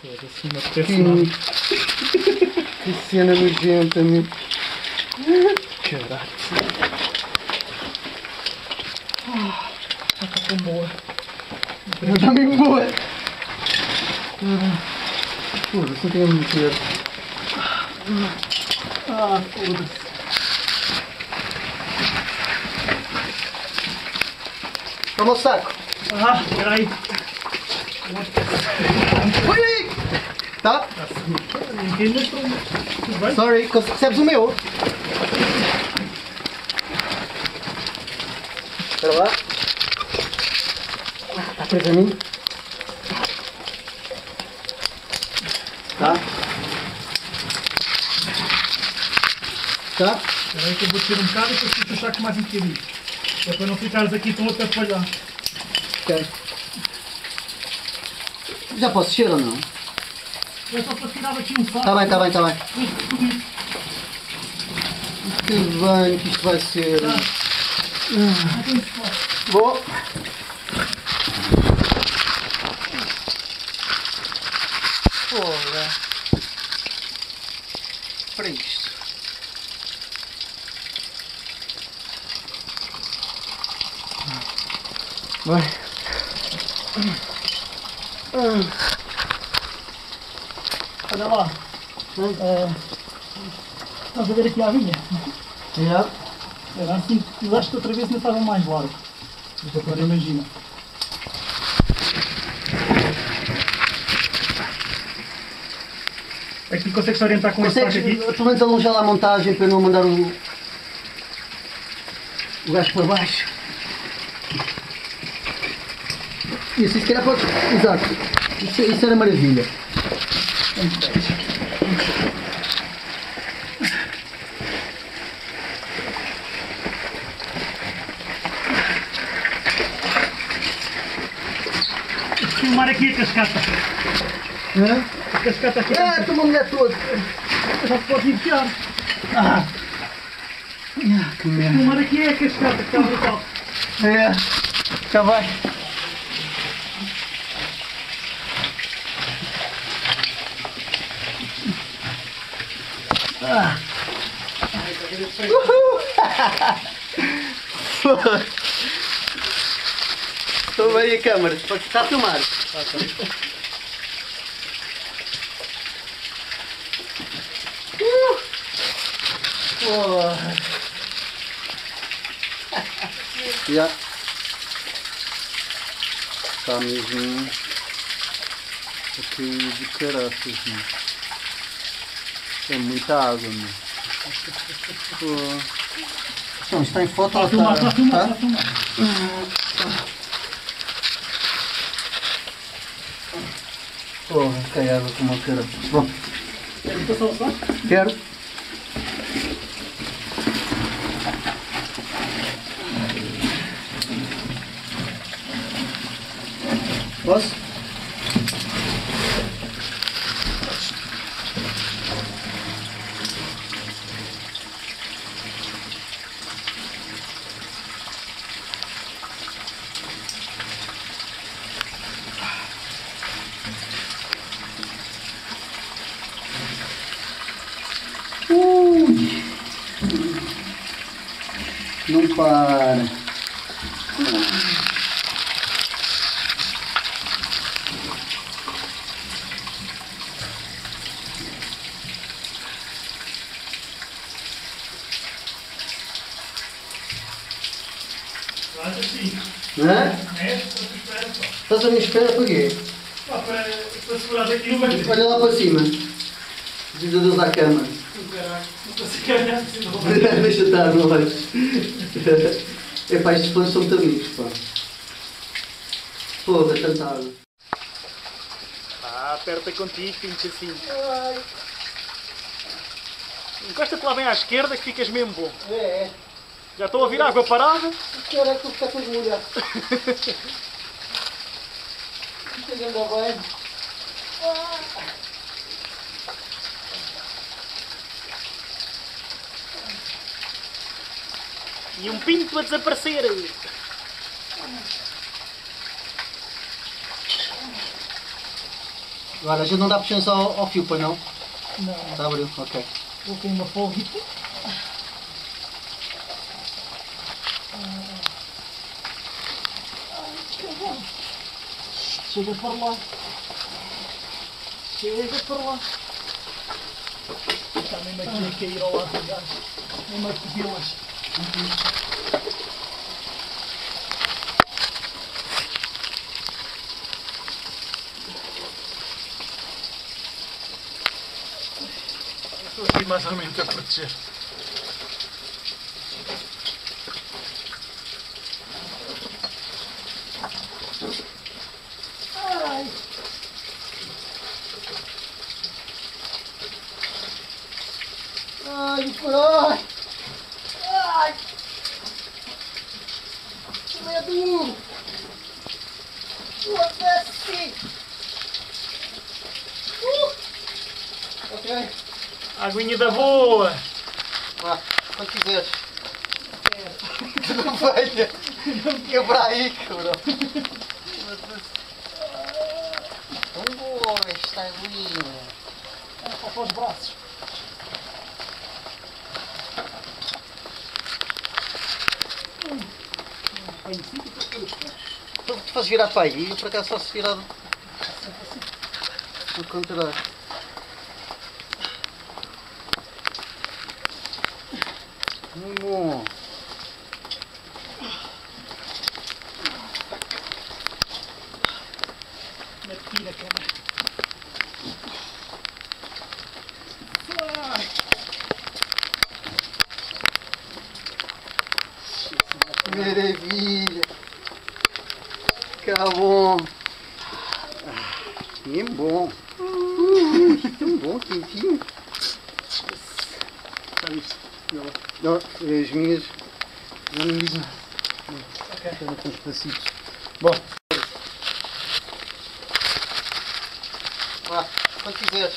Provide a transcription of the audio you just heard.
Foda-se, não apetece nada. Que cena nojenta, meu. Caralho. Está tão boa. Está mesmo boa. Foda-se, não tenho a meter. Foda-se. Toma o saco. Espera aí. Oi! Tá? Entende? Tudo bem? Sorry, recebes o meu. Espera lá. Está preso a mim. Tá? Tá? Espera aí que eu vou descer um bocado e depois tu puxar com mais um bocadinho. É para não ficares aqui tão atrapalhado. Ok. Já posso descer ou não? É só para tirar aqui um saco. Está bem, está bem, está bem. Que bem que isto vai ser. Vou. Porra. Para isto. Vai. Olha lá. Estás a ver aqui a vinha? Yeah. Era assim que usaste outra vez ainda estava mais largo. Mas agora imagina. Aqui consegues orientar com este saco aqui? Pelo menos alongar lá a montagem para não mandar o gajo para baixo. E assim se calhar podes. Exato. Isso era maravilha. Filmar aqui a cascata. A cascata aqui. Estou uma mulher toda. Já se pode enfiar. Que merda. Filmar aqui é a cascata que está brutal. Já vai. Estou bem a câmara, está a filmar. Já. Está mesmo aqui de caraças, meu. É muita água, meu. Então, está em foto ou está? Está a filmar. Porra, cai água como uma cara. Bom, Queres passar o saco? quero. Posso? Não para. Faz assim. Hã? É? Estou à espera só. Estás à minha espera para quê? Para segurar aqui no meio. Olha lá para cima. Diz adeus à cama. Caralho, não consigo olhar assim, não. Deixa estar, não vais. Epá, estes planos são muito amigos, pá. Porra, tanta água. Aperta contigo, pinche assim. Encosta-te lá bem à esquerda que ficas mesmo bom. É. Já estou a ouvir água parada. Que hora é que tu ficar todo molhado? Não tem ainda bem. E um pinto a desaparecer. Agora, a gente não dá puxança ao fio, pois não? Não. Está abriu, ok. Coloquei uma folguita. Chega para lá. Chega para lá. Está mesmo aqui a cair ao lado do gás. Mesmo a pedi-las. Estou aqui mais ou menos a proteger. Ai! Ai, caralho! Ai! Medo! Foda-se! Ok. Aguinha da boa! Vá, quando quiseres. Não venha! Não quebra aí, cabrão! Então boa, esta aguinha! Só para os braços. Tu fazes virado para aí, eu por acaso faço virado ao contrário. Muito bom. Na tira, cara. Maravilha! Fica bom! Bem bom! Tão bom, quentinho! Está visto? Não, as minhas não me dizem nada. Ok. Estão com os pedacitos. Bom. Vá, quando quiseres.